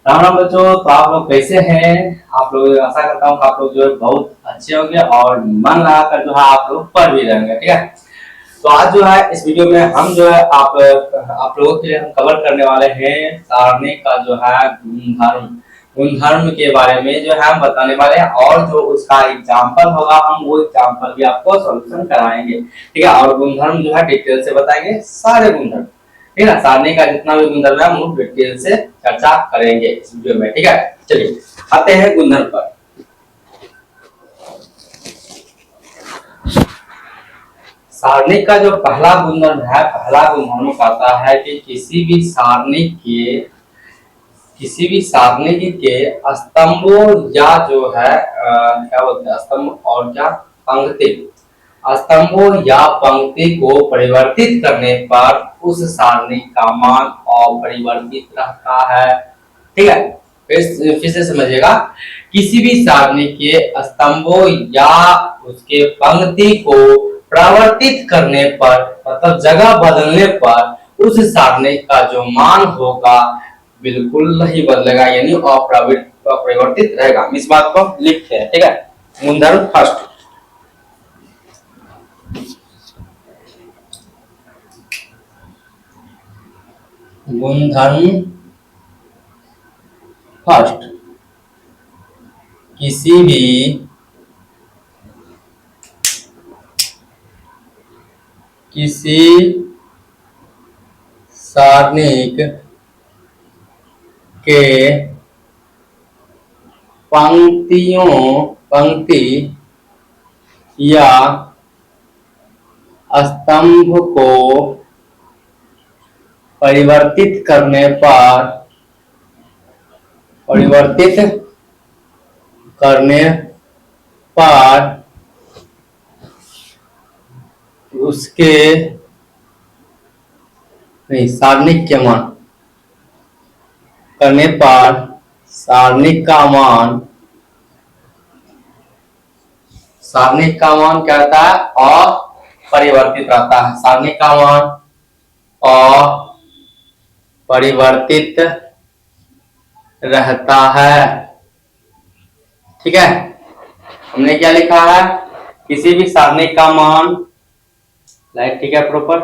राम राम बच्चों। तो आप लोग कैसे हैं? आप लोग आशा करता हूँ कि आप लोग जो है बहुत अच्छे होंगे और मन लगाकर जो है आप लोग पढ़ भी रहेंगे। ठीक है। तो आज जो है इस वीडियो में हम जो है आप लोगों के लिए हम कवर करने वाले हैं सारणी का जो है गुणधर्म गुणधर्म के बारे में जो है हम बताने वाले हैं, और जो उसका एग्जाम्पल होगा हम वो एग्जाम्पल भी आपको सॉल्यूशन कराएंगे। ठीक है। और गुणधर्म जो है डिटेल से बताएंगे, सारे गुणधर्म। ठीक है ना, सारणी का जितना भी गुणधर्म है हम डिटेल से चर्चा करेंगे इस वीडियो में। ठीक है। चलिए आते हैं गुणधर्म पर। सारणी का जो पहला गुणधर्म है, पहला गुणधर्म कहता है कि किसी भी सारणी के स्तंभों या जो है क्या बोलते हैं, स्तंभ और क्या पंक्ति, स्तंभों या पंक्ति को परिवर्तित करने पर उस सारणी का मान अपरिवर्तित रहता है। ठीक है। फिर से समझिएगा। किसी भी सारणी के स्तंभों या उसके पंक्ति को परिवर्तित करने पर, मतलब जगह बदलने पर उस सारणी का जो मान होगा बिल्कुल नहीं बदलेगा, यानी अपरिवर्तित रहेगा। इस बात को लिखते हैं। ठीक है। गुणधर्म फर्स्ट। गुणधर्म फर्स्ट। किसी सारणिक के पंक्ति या स्तंभ को परिवर्तित करने पर उसके नहीं सारणिक के मान करने पर सारणिक का मान क्या रहता है? अपरिवर्तित रहता है। सारणिक का मान अपरिवर्तित रहता है। ठीक है। हमने क्या लिखा है? किसी भी सारणी का मान, लाइक ठीक है, प्रॉपर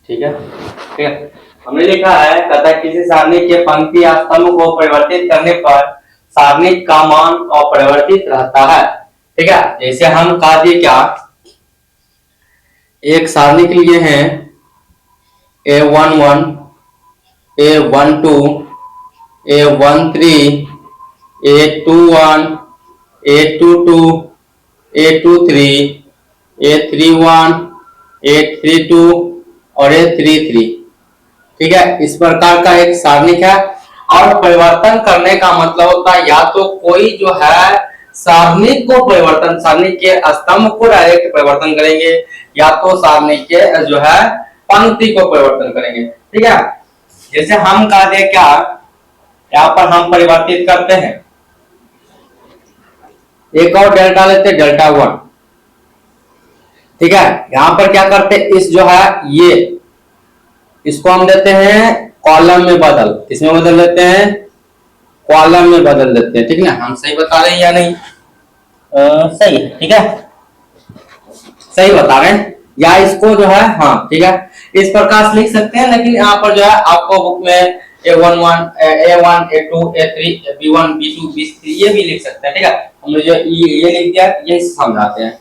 ठीक है। ठीक है। हमने लिखा है, कहता है किसी सारणी के पंक्ति या स्तंभ को परिवर्तित करने पर सारणी का मान अपरिवर्तित रहता है। ठीक है। जैसे हम कहा दिए क्या, एक सारणी के लिए है A11, A12, A13, A21, A22, A23, A31, A32 और A33। ठीक है। इस प्रकार का एक सारणिक है। और परिवर्तन करने का मतलब होता है या तो कोई जो है सारणी के स्तंभ को डायरेक्ट परिवर्तन करेंगे, या तो सारणी के जो है पंक्ति को परिवर्तन करेंगे। ठीक है। जैसे हम कहा दे क्या, यहाँ पर हम परिवर्तित करते हैं, एक और डेल्टा लेते हैं, डेल्टा 1। ठीक है। यहां पर क्या करते हैं, इस जो है ये इसको हम देते हैं कॉलम में बदल, किसमें बदल देते हैं? कॉलम में बदल देते हैं। ठीक है। हम सही बता रहे हैं या नहीं? सही है। ठीक है, सही बता रहे हैं। या इसको जो है, हाँ ठीक है, इस प्रकार से लिख सकते हैं। लेकिन यहाँ पर जो है आपको बुक में A11, A1, A2, A3, B1, B2, B3 ये भी लिख सकते हैं। ठीक है। हमने जो ये लिख दिया, ये समझाते हैं।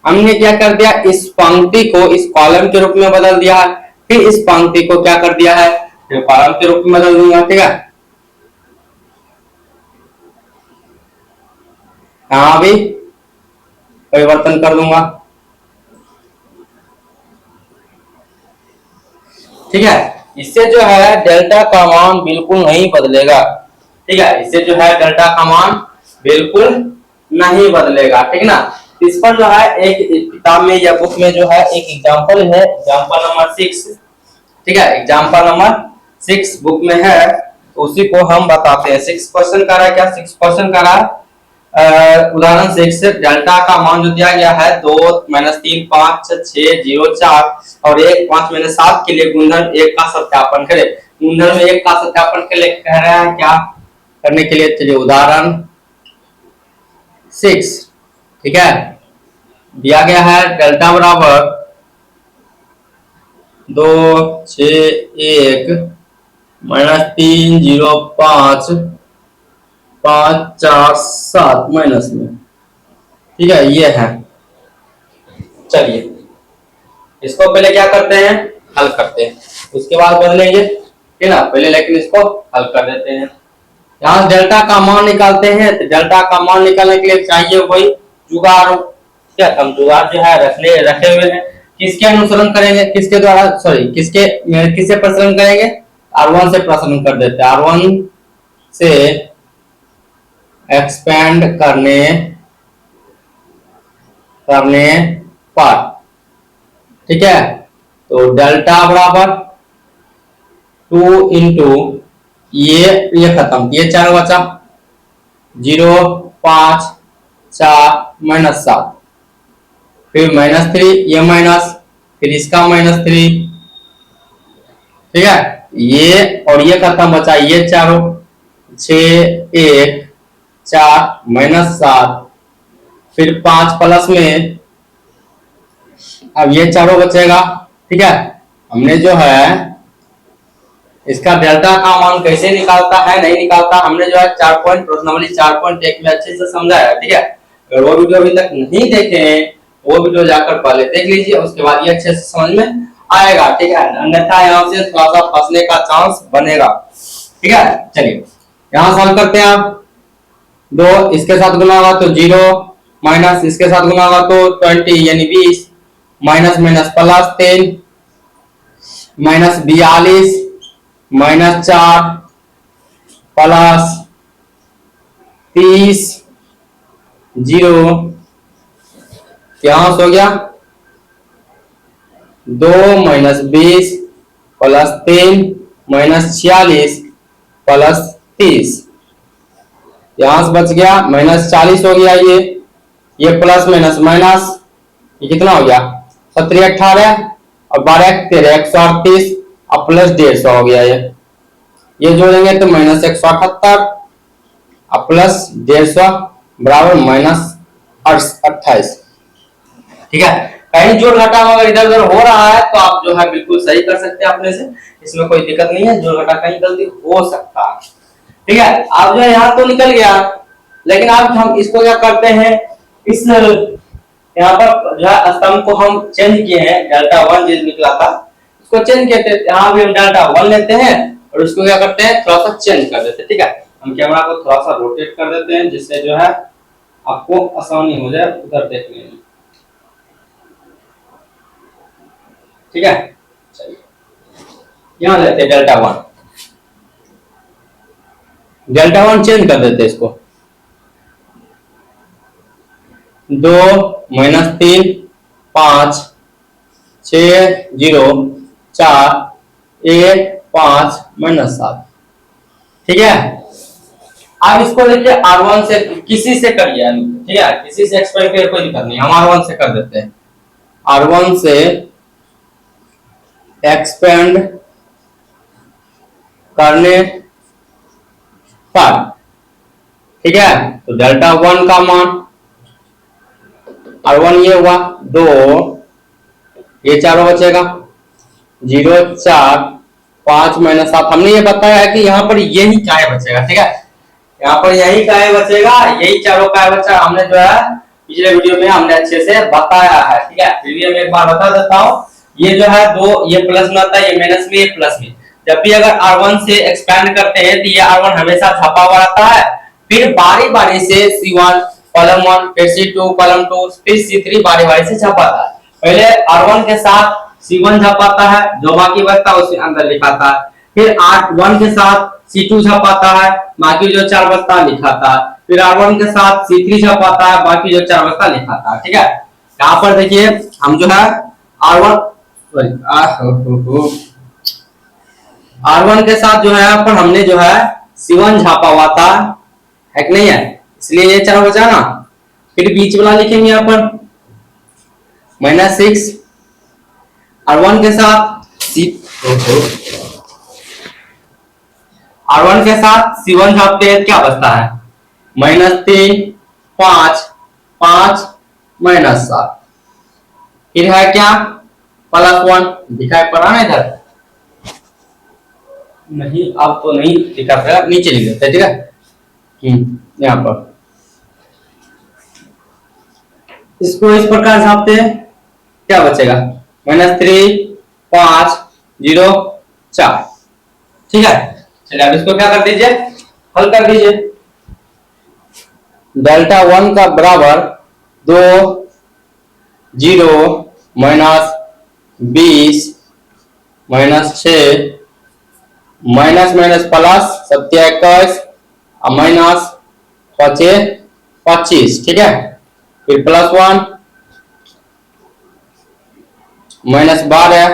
हमने क्या कर दिया, इस पंक्ति को इस कॉलम के रूप में बदल दिया है, फिर इस पंक्ति को क्या कर दिया है, फिर कॉलम के रूप में बदल दूंगा। ठीक है। यहां भी परिवर्तन कर दूंगा। ठीक है। इससे जो है डेल्टा का मान बिल्कुल नहीं बदलेगा। ठीक है। इससे जो है डेल्टा का मान बिल्कुल नहीं बदलेगा। ठीक ना। इस पर जो है एक किताब में या बुक में जो है एक एग्जांपल है, एग्जांपल नंबर 6। ठीक है। एग्जांपल नंबर 6 बुक में है, उसी को हम बताते हैं। 6 क्वेश्चन कर रहा है, क्या 6 क्वेश्चन कर रहा है। उदाहरण 6, डेल्टा का मान जो दिया गया है 2, -3, 5, 6, 0, 4 और 1, 5, -7 के लिए गुणधर्म 1 का सत्यापन करें। गुणधर्म एक का सत्यापन के लिए कह रहा है क्या करने के लिए। चलिए उदाहरण 6, ठीक है, दिया गया है डेल्टा बराबर 2 6 1 -3 0 5 5 4 7 माइनस में, ठीक है, ये है। चलिए इसको पहले क्या करते हैं, हल करते हैं, उसके बाद बदलेंगे, ठीक ना। पहले लेकिन इसको हल कर देते हैं। यहाँ डेल्टा का मान निकालते हैं, तो डेल्टा का मान निकालने के लिए चाहिए वही जुगाड़। क्या हम जुगाड़ जो है रखे हुए हैं। किसके अनुसरण करेंगे, किसके द्वारा, सॉरी किससे प्रसरण करेंगे, R1 से प्रसरण कर देते हैं। R1 से एक्सपेंड करने पर, ठीक है, तो डेल्टा बराबर 2 इंटू ये खत्म, ये 4 बचा, 0 5 4 -7, फिर -3, ये माइनस, फिर इसका -3, ठीक है, ये और ये खत्म बचा, ये चारों 6 1 4 -7, फिर 5 प्लस में अब ये चारों बचेगा, ठीक है। हमने जो है इसका डेल्टा का मान कैसे निकालता है नहीं निकालता, हमने जो है 4 पॉइंट प्रश्नावली 4.1 में अच्छे से समझाया, ठीक है। अगर वो वीडियो अभी तक नहीं देखे हैं, वो वीडियो जाकर पहले देख लीजिए, उसके बाद ये अच्छे से समझ में आएगा, ठीक है। अन्यथा यहाँ से थोड़ा सा फंसने का चांस बनेगा, ठीक है। चलिए यहाँ सॉल्व करते हैं। आप 2 इसके साथ गुना होगा तो 0, माइनस इसके साथ गुना होगा तो 20 यानी 20, माइनस माइनस प्लस 3, -42, -4 प्लस 30, 0, क्या हो गया 2 -20 प्लस 3 -46 प्लस 30, यहां से बच गया -40 हो गया, ये प्लस माइनस माइनस, ये कितना हो गया 17 18 और 12 13 138 और प्लस 150 हो गया, ये जोड़ेंगे तो -178 और प्लस 150 बराबर -28, ठीक है। कहीं जोड़ घटा अगर इधर उधर हो रहा है तो आप जो है बिल्कुल सही कर सकते हैं अपने से, इसमें कोई दिक्कत नहीं है, जोड़ घटा कहीं गलती हो सकता है, ठीक है। आप जो है यहाँ तो निकल गया, लेकिन अब हम इसको क्या करते हैं, इस यहाँ पर जो है स्तंभ को हम चेंज किए हैं, डेल्टा 1 जो निकला था उसको चेंज किए थे, यहाँ भी हम डेल्टा 1 लेते हैं और उसको क्या करते हैं थोड़ा सा चेंज कर देते हैं, ठीक है। हम कैमरा को थोड़ा सा रोटेट कर देते हैं जिससे जो है आपको आसानी हो जाए उधर देखने में, ठीक है। चलिए यहाँ लेते हैं डेल्टा 1 चेंज कर देते हैं इसको, 2 -3 5 6 0 4 1 5 -7, ठीक है। अब इसको देखिए R1 से किसी से करिए, ठीक है, किसी से एक्सपेंड करिए कोई दिक्कत नहीं, हम R1 से कर देते हैं। R1 से एक्सपेंड करने पर, ठीक है, तो डेल्टा 1 का मान R1 ये हुआ 2, ये चारों बचेगा 0 4 5 -7, हमने ये बताया है कि यहाँ पर यही काय बचेगा, ठीक है, यहाँ पर यही काय बचेगा, यही चारों काय बचा, हमने जो है पिछले वीडियो में हमने अच्छे से बताया है, ठीक है। फिर भी मैं एक बार बता देता हूँ, ये जो है 2 ये प्लस में आता है, ये माइनस में, ये प्लस में, जब भी अगर R1 से एक्सपेंड करते हैं तो ये R1 हमेशा छपा हुआ रहता है, फिर बारी बारी से C1 कॉलम 1 फिर C2 कॉलम 2 फिर C3 बारी बारी से छपाता है। पहले R1 के साथ C1 छपाता है, जो बाकी बचता है उसे अंदर लिखाता है, फिर R1 के साथ C2 छपाता है, बाकी जो 4 बचता है लिखाता है, फिर R1 के साथ C3 छपाता है, बाकी जो 4 बचता लिखाता है, ठीक है। यहाँ पर देखिए हम जो है R1 के साथ जो है यहाँ पर हमने जो है C1 छापा हुआ था, है कि नहीं है, इसलिए ये 4 बचा ना। फिर बीच वाला लिखेंगे यहाँ पर -6, R1 के साथ R1 के साथ C1 झापते हैं, क्या बचता है? -3, 5, 5 -7, फिर है क्या? +1 दिखाई पड़ रहा है इधर? नहीं, अब तो नहीं दिखा पड़ा, नीचे लिख देते हैं, ठीक है। यहाँ पर इसको इस प्रकार झापते हैं, क्या बचेगा? -3, 5, 0, 4, ठीक है। चलिए अब इसको क्या कर दीजिए, हल कर दीजिए। डेल्टा 1 का बराबर 2, 0, -20, -6, माइनस माइनस प्लस 27 माइनस 25, ठीक है। फिर +1 -12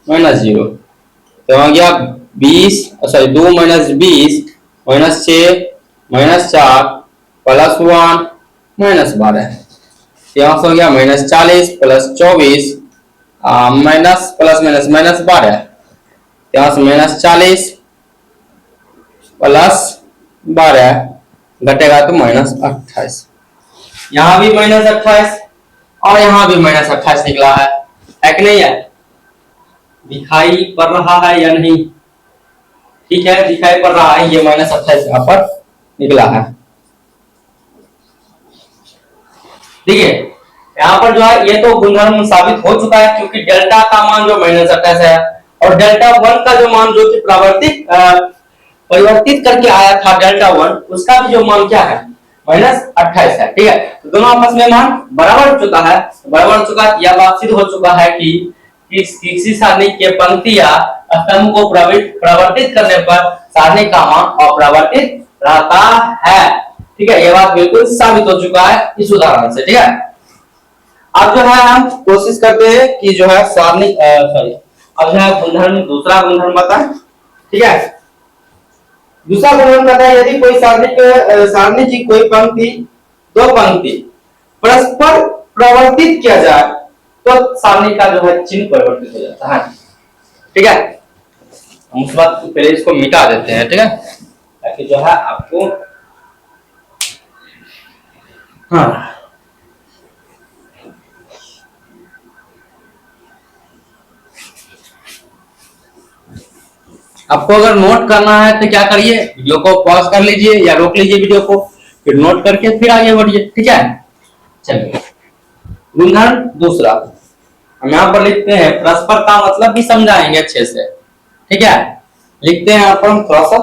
-0, तो आ गया 20, सॉरी 2 -20 -6 -4 +1 -12, यहाँ से हो गया -40 +24 माइनस प्लस माइनस -12, यहाँ से -40 +12 घटेगा तो -28, यहाँ भी -28 और यहाँ भी -28 निकला है कि नहीं है? दिखाई पड़ रहा है या नहीं? ठीक है, दिखाई पड़ रहा है, ये -28 यहाँ पर निकला है। ठीक है, यहाँ पर जो है ये तो गुणधर्म साबित हो चुका है, क्योंकि डेल्टा का मान जो -28 है और डेल्टा 1 का जो मान जो कि परिवर्तित करके आया था डेल्टा 1, उसका भी जो मान क्या है? -28 है। ठीक है, तो दोनों आपस में मान बराबर हो चुका है, यह बात सिद्ध हो चुका है कि किसी सारणी के पंक्ति या स्तंभ को परिवर्तित करने पर सारणी का मान अपरिवर्तित रहता है। ठीक है, यह बात बिल्कुल साबित हो चुका है इस उदाहरण से। ठीक है, अब जो है हम कोशिश करते हैं कि जो है सारणी अब जो है गुणधर्म, दूसरा गुणधर्म बताएं। ठीक है, दूसरा गुणधर्म कहता है यदि कोई सारणी की कोई पंक्ति, दो पंक्ति परस्पर परिवर्तित किया जाए तो सारणी का जो है चिन्ह परिवर्तित हो जाता है। ठीक है, हम उस बात पहले इसको मिटा देते हैं। ठीक है, ताकि जो है आपको आपको अगर नोट करना है तो क्या करिए, वीडियो को पॉज कर लीजिए या रोक लीजिए वीडियो को, फिर नोट करके फिर आगे बढ़िए। ठीक है, चलिए गुणधर्म दूसरा हम यहाँ पर लिखते हैं, परस्पर का मतलब भी समझाएंगे अच्छे से। ठीक है, लिखते हैं यहाँ पर हम थोड़ा सा,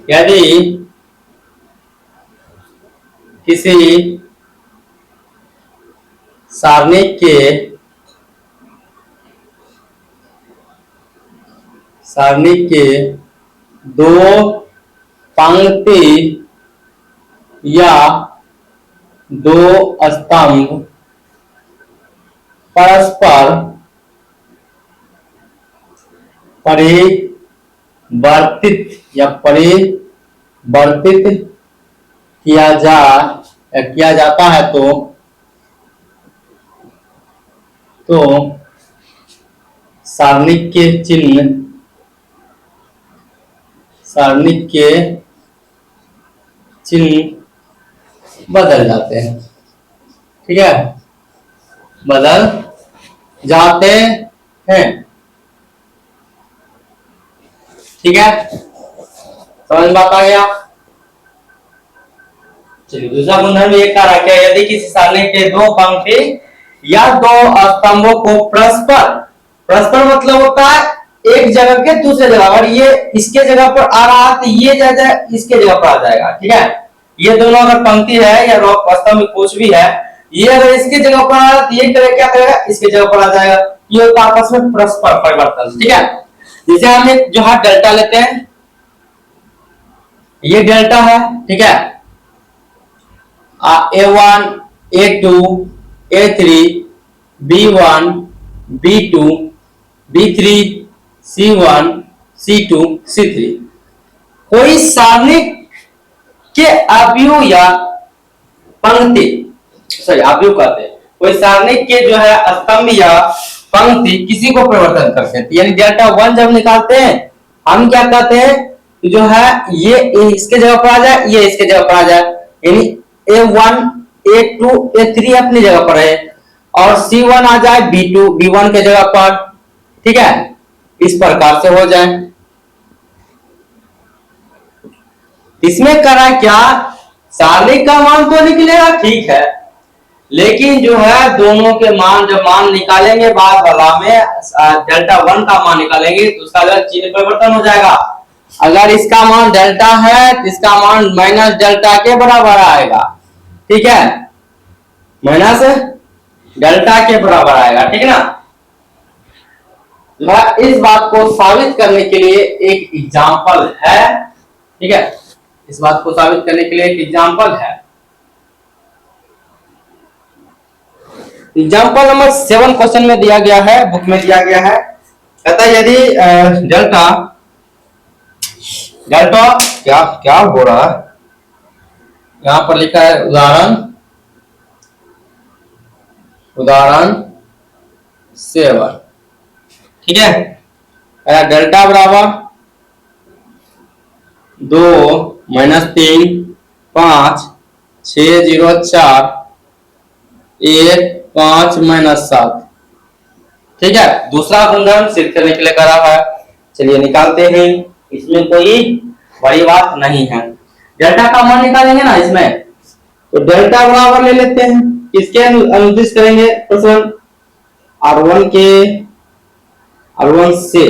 यदि किसी सारणी के दो पंक्ति या दो स्तंभ परस्पर परिवर्तित किया जाता है तो सारणी के चिन्ह बदल जाते हैं। ठीक है, बदल जाते हैं। ठीक है, समझ बात आ गया। चलिए दूसरा गुणधर्म ये कह रहा है, यदि किसी सारणी के दो पंक्ति या दो स्तंभों को परस्पर मतलब होता है एक जगह के दूसरे जगह, अगर ये इसके जगह पर आ रहा है तो ये इसके जगह पर आ जाएगा। ठीक है, ये दोनों अगर पंक्ति है या स्तंभ कुछ भी है, ये अगर इसके जगह पर आ रहा है तो ये क्या करेगा, इसके जगह पर आ जाएगा। ये होता है आपस में परस्पर परिवर्तन। ठीक है, जैसे हम एक जो है डेल्टा लेते हैं, ये डेल्टा है। ठीक है, A1 A2 A3 B1 B2 B3 C1 C2 C3 कोई सारणी के अवयव या पंक्ति, सॉरी अवयव कहते हैं, कोई सारणी के जो है स्तंभ या पंक्ति किसी को परिवर्तन करते हैं। यानी डेल्टा वन जब निकालते हैं हम क्या कहते हैं कि जो है ये इसके जगह पर आ जाए, ये इसके जगह पर आ जाए, यानी A1 A2 A3 अपनी जगह पर है और C1 आ जाए B2 B1 के जगह पर। ठीक है, इस प्रकार से हो जाए। इसमें करा क्या, सारणिक का मान तो निकलेगा ठीक है, लेकिन जो है दोनों के मान जब मान निकालेंगे बाद वाला में डेल्टा वन का मान निकालेंगे तो उसका चिन्ह परिवर्तन हो जाएगा। अगर इसका मान डेल्टा है तो इसका मान माइनस डेल्टा के बराबर आएगा। ठीक है, माइनस डेल्टा के बराबर आएगा। ठीक है ना। इस बात को साबित करने के लिए एक एग्जाम्पल है। ठीक है, इस बात को साबित करने के लिए एक एग्जाम्पल है। एग्जाम्पल नंबर 7 क्वेश्चन में दिया गया है, बुक में दिया गया है। कहता है यदि डेल्टा क्या क्या हो रहा है, यहां पर लिखा है उदाहरण 7। ठीक है, डेल्टा बराबर 2 -3 5 6 0 4 1 5 -7। ठीक है, दूसरा गुणधर्म सिद्ध करने के लिए करा है। चलिए निकालते हैं, इसमें कोई बड़ी बात नहीं है। डेल्टा का मान निकालेंगे ना इसमें, तो डेल्टा बराबर ले लेते हैं, किसके अनुदिश करेंगे प्रश्न R1 से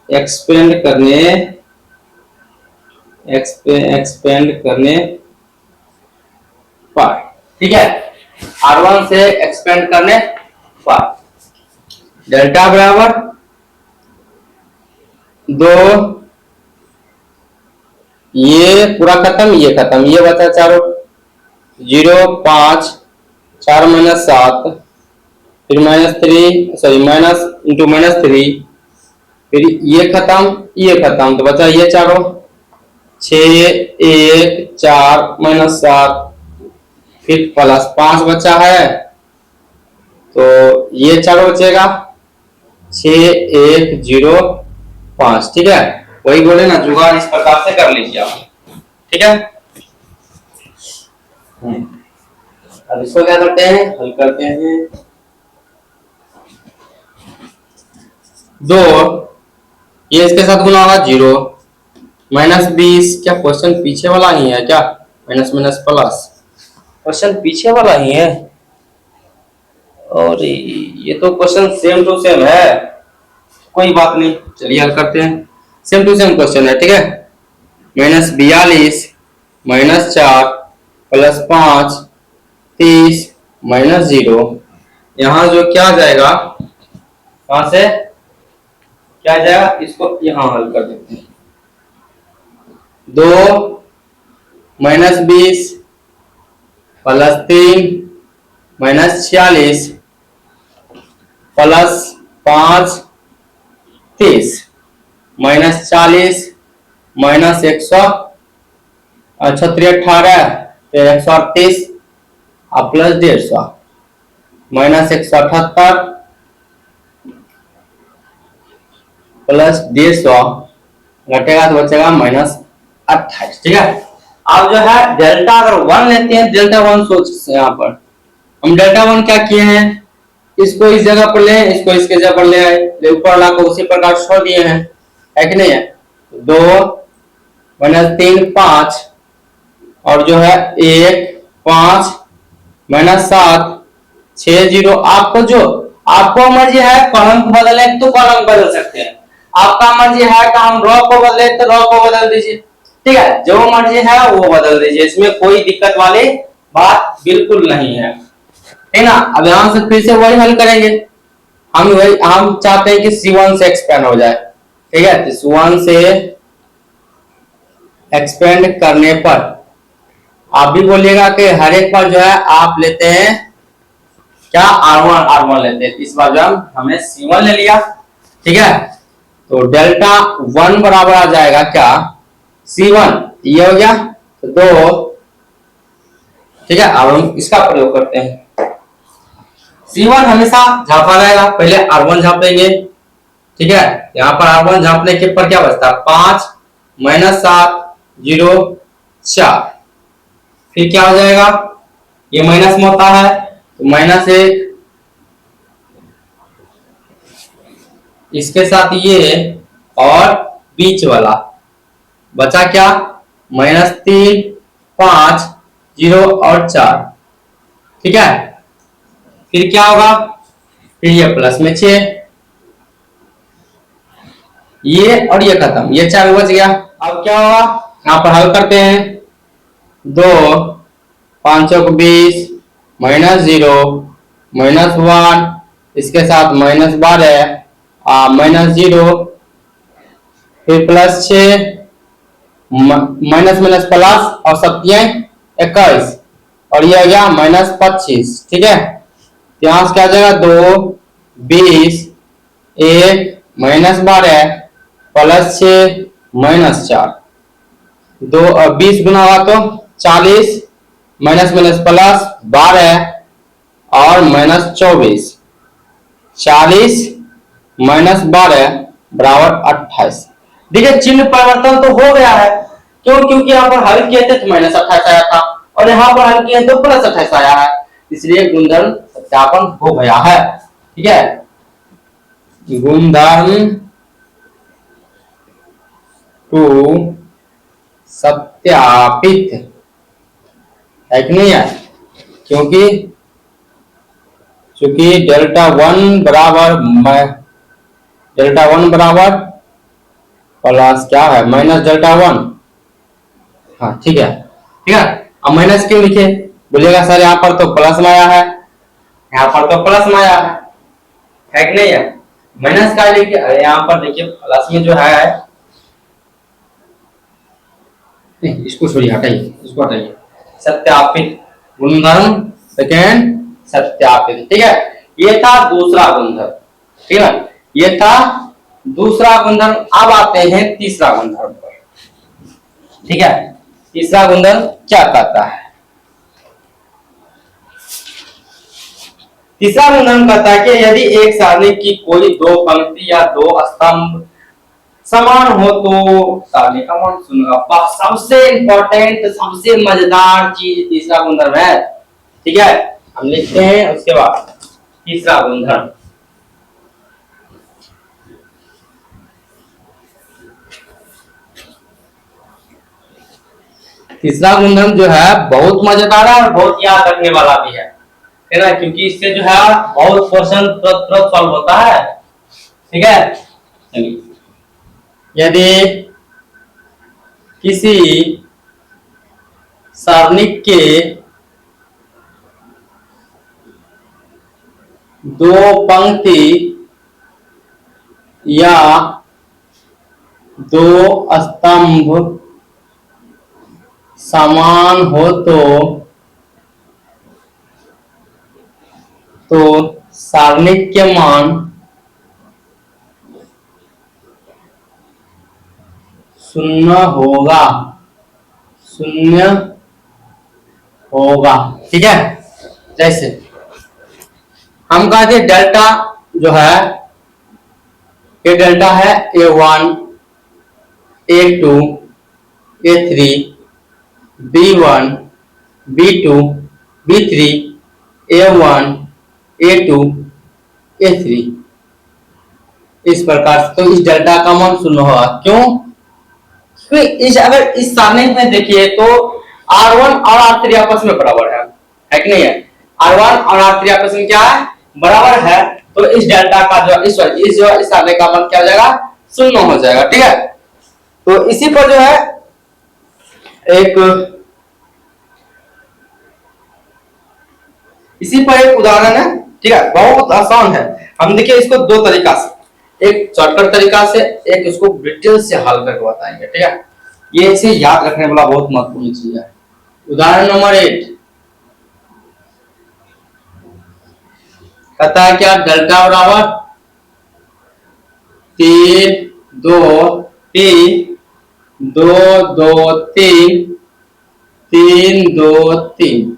एक्सपेंड करने पर। ठीक है, R1 से एक्सपेंड करने पर डेल्टा बराबर 2, ये पूरा खत्म, ये खत्म, ये बचा चारों 0 5 4 -7 फिर -3 सॉरी माइनस इंटू -3 फिर ये खत्म तो बचा ये चारों 6 1 4 -7 फिर +5 बचा है तो ये चारों बचेगा 6 1 0 5। ठीक है, वही बोले ना जुगाड़ इस प्रकार से कर लीजिए आप। ठीक है, अब इसको क्या करते हैं, हल करते हैं। 2 ये इसके साथ गुना होगा 0 -20। क्या क्वेश्चन पीछे वाला ही है क्या, माइनस माइनस प्लस क्वेश्चन पीछे वाला ही है, और ये तो क्वेश्चन सेम टू सेम है, कोई बात नहीं। चलिए हल करते हैं, सेम टू सेम क्वेश्चन है। ठीक है, -42 -4 +5 30 -0। यहां जो क्या जाएगा, कहां से क्या जाएगा, इसको यहां हल कर देते हैं। 2 -20 +3 -46 +5 30 -40 -100 36 18 फिर 138 और +150 -178 +150 घटेगा तो बचेगा -28। ठीक है, अब जो है डेल्टा अगर 1 लेते हैं, डेल्टा 1 सोच यहाँ पर हम डेल्टा 1 क्या किए हैं, इसको इस जगह पर ले, इसको इसके जगह पर ले आए, ऊपर ला को उसी प्रकार छोड़ दिए हैं, है कि नहीं है। 2 -3 5 और जो है 1 5 -7 6 0। आपको मर्जी है कॉलम को बदले तो कॉलम बदल सकते हैं, आपका मर्जी है कि हम रो को बदले तो रो को बदल दीजिए। ठीक है, जो मर्जी है वो बदल दीजिए, इसमें कोई दिक्कत वाली बात बिल्कुल नहीं है। ठीक ना। अब यहां से फिर से वही हल करेंगे, हम चाहते हैं कि C1 से एक्सपेंड हो जाए। ठीक है, तो C1 से एक्सपेंड करने पर आप भी बोलिएगा कि हर एक बार जो है आप लेते हैं क्या R1 लेते हैं, इस बार जो हमने C1 ले लिया। ठीक है, तो डेल्टा 1 बराबर आ जाएगा क्या, C1 ये हो गया 2। ठीक है, अब हम इसका प्रयोग करते हैं। C1 हमेशा झापा रहेगा, पहले R1 झापेंगे, ठीक है। यहाँ पर R1 झापने के पर क्या बचता है 5 - 7 0 4, फिर क्या हो जाएगा, ये माइनस में होता है तो -1, इसके साथ ये और बीच वाला बचा क्या -3 5 0 और 4, ठीक है। फिर क्या होगा, फिर ये प्लस में 6, ये और ये खत्म, ये 4 बच गया। अब क्या होगा, यहाँ पर हल करते हैं, 2 5 को 20 -0 -1, इसके साथ -12 -0, फिर +6 माइनस माइनस प्लस और 7 21, और ये आ गया -25, ठीक है। यहां से क्या आ जाएगा 2 20 1 -12 +6 -4, 2 और 20 गुना हुआ तो 40 माइनस माइनस प्लस 12 और -24, 40 -12 बराबर 28। देखिए चिन्ह परिवर्तन तो हो गया है, क्यों, क्योंकि यहाँ पर हल किए थे तो -28 आया था और यहाँ पर हल किए तो +28 आया है, इसलिए गुणधर्म सत्यापन हो गया है, ठीक है। गुणधर्म टू सत्यापित है कि नहीं है, क्योंकि चूंकि डेल्टा वन बराबर प्लस क्या है -डेल्टा 1, हाँ ठीक है, ठीक है। अब माइनस क्यों लिखे, बोलिएगा सर यहाँ पर तो प्लस में आया है, यहाँ पर तो प्लस में आया है कि नहीं है, माइनस का लिखे। अरे यहाँ पर देखिए प्लस में जो है, नहीं इसको छोड़िए, हटाइए, इसको हटाइए, सत्यापित गुणधर्म सेकेंड सत्यापित, ठीक है। ये था दूसरा गुणधर्म, ठीक है, ये था दूसरा गुणधर्म। अब आते हैं तीसरा गुणधर्म पर, ठीक है। तीसरा गुणधर्म क्या कहता है, तीसरा गुणधर्म कहता है कि यदि एक सारणी की कोई 2 पंक्ति या 2 स्तंभ समान हो तो सारणी का मान शून्य होगा। सबसे इंपॉर्टेंट, सबसे मजेदार चीज तीसरा गुणधर्म है, ठीक है। हम लिखते हैं उसके बाद तीसरा गुणधर्म, तीसरा गुणधर्म जो है बहुत मजेदार है और बहुत याद रखने वाला भी है ना, क्योंकि इससे जो है बहुत क्वेश्चन तुरंत सॉल्व होता है, ठीक है। चलिए, यदि किसी सारणी के 2 पंक्ति या 2 स्तंभ समान हो तो सारणी के मान शून्य होगा, ठीक है। जैसे हम कहते डेल्टा जो है, ये डेल्टा है A1 A2 A3 B1 B2 B3 A1 A2 A3, इस प्रकार से। तो इस डेल्टा का मान शून्य होगा, क्यों, इस अगर इस सारणी में देखिए तो R1 और R3 आपस में बराबर है कि नहीं है। R1 और R3 आपस में क्या है, बराबर है, तो इस डेल्टा का जो इस सारणी का मान क्या हो जाएगा, शून्य हो जाएगा, ठीक है। तो इसी पर जो है एक उदाहरण है, ठीक है, बहुत आसान है। हम देखिए इसको 2 तरीका से, एक शॉर्टकट तरीका से, एक इसको डिटेल से हल करके बताएंगे, ठीक है। ये इसे याद रखने वाला बहुत महत्वपूर्ण चीज है। उदाहरण नंबर 8 कहता है क्या, डेल्टा बराबर 3 2 3 2 2 3 3 2 3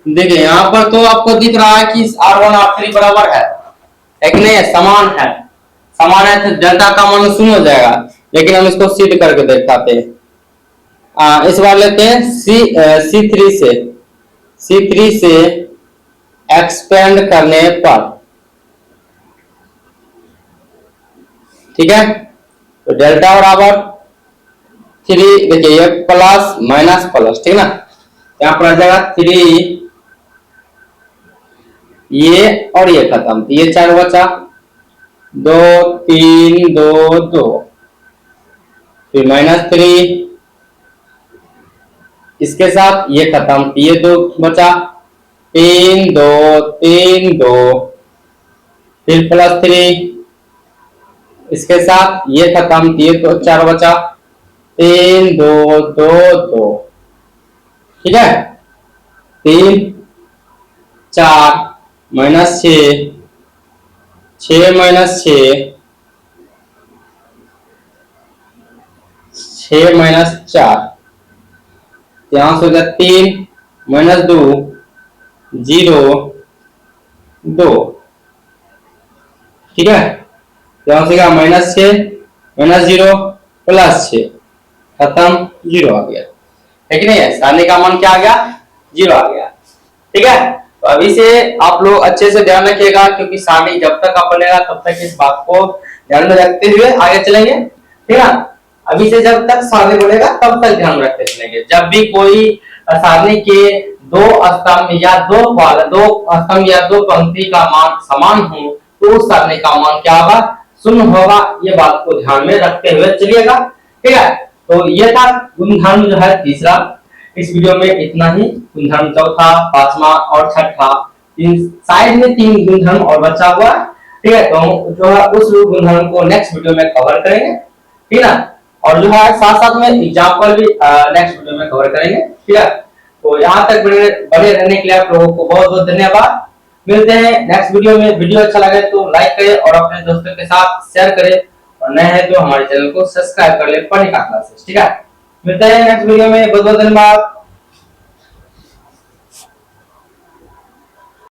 देखिए यहाँ पर तो आपको दिख रहा है कि R1 R3 बराबर है कि नहीं है, समान है तो डेल्टा का मान शून्य हो जाएगा। लेकिन हम इसको सिद्ध करके दिखाते हैं। इस बार लेते हैं C3 से एक्सपेंड करने पर, ठीक है, तो डेल्टा बराबर 3, देखिए ये प्लस माइनस प्लस, ठीक है ना, यहाँ पर आ जाएगा 3, ये और ये खत्म, तो ये 4 बचा, 2 3 2 2, फिर -3, इसके साथ ये खत्म, तो ये 2 बचा, 3 2 3 2, फिर +3, इसके साथ ये खत्म, तो ये तो 4 बचा, 3 2 2 2, ठीक है, 3 4 -6, 6 -6, 6 -4, यहां से हो गया 3 -2 0 2, ठीक है, यहां से क्या -6 -0 +6, खत्म, 0 आ गया, है कि नहीं है, सारणी का मान क्या आ गया, 0 आ गया, ठीक है। तो अभी से आप लोग अच्छे से ध्यान रखिएगा, क्योंकि सारणी जब तक आप बनेगा तब तक इस बात को ध्यान में रखते हुए आगे चलेंगे, ठीक है। अभी से जब तक सारणी बनेगा तब तक ध्यान रखते चलेंगे। जब भी कोई सारणी के दो स्तंभ या दो पंक्ति का मान समान हो तो उस सारणी का मान क्या होगा, शून्य होगा। ये बात को ध्यान में रखते हुए चलिएगा, ठीक है। तो ये था गुणधर्म जो है तीसरा। इस वीडियो में इतना ही। गुणधर्म चौथा, पांचवा और छठा, साइड में 3 गुणधर्म और बचा हुआ, ठीक है। तो जो है उस गुणधर्म को नेक्स्ट वीडियो में कवर करेंगे, ठीक है। और जो है साथ साथ में एग्जाम्पल भी नेक्स्ट वीडियो में कवर करेंगे, ठीक है। तो यहाँ तक बने रहने के लिए आप लोगों को बहुत बहुत धन्यवाद। मिलते हैं नेक्स्ट वीडियो में। वीडियो अच्छा लगे तो लाइक करें और अपने दोस्तों के साथ शेयर करें, और नए हैं तो हमारे चैनल को सब्सक्राइब कर ले, पढ़ने का क्लासेस, ठीक है। मिलते हैं नेक्स्ट वीडियो में, बहुत बहुत धन्यवाद।